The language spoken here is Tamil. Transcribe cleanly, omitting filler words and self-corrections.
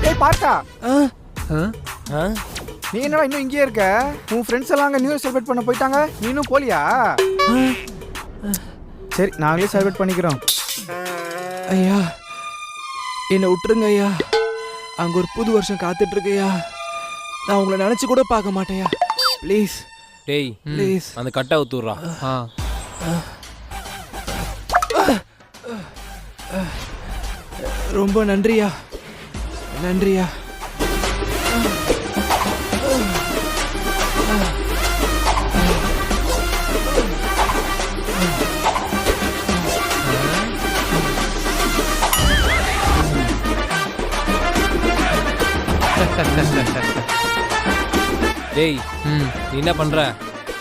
ஏய் பார்த்தா, நீ என்னடா இன்னும் இங்கேயே இருக்க? உன் ஃப்ரெண்ட்ஸ் எல்லாம் அங்கே நியூ இயர் செலிப்ரேட் பண்ண போயிட்டாங்க, நீ இன்னும் போலியா? சரி, நாங்களே செலிப்ரேட் பண்ணிக்கிறோம். ஐயா என்னை விட்டுருங்க ஐயா. அங்கே ஒரு புது வருஷம் காத்துட்டு இருக்கையா. நான் உங்களை நினச்சி கூட பார்க்க மாட்டேயா. ப்ளீஸ் டேய் ப்ளீஸ். அந்த கட்டை ஊத்துறா. ரொம்ப நன்றியா, நன்றியா. டேய் நீ என்ன பண்ற?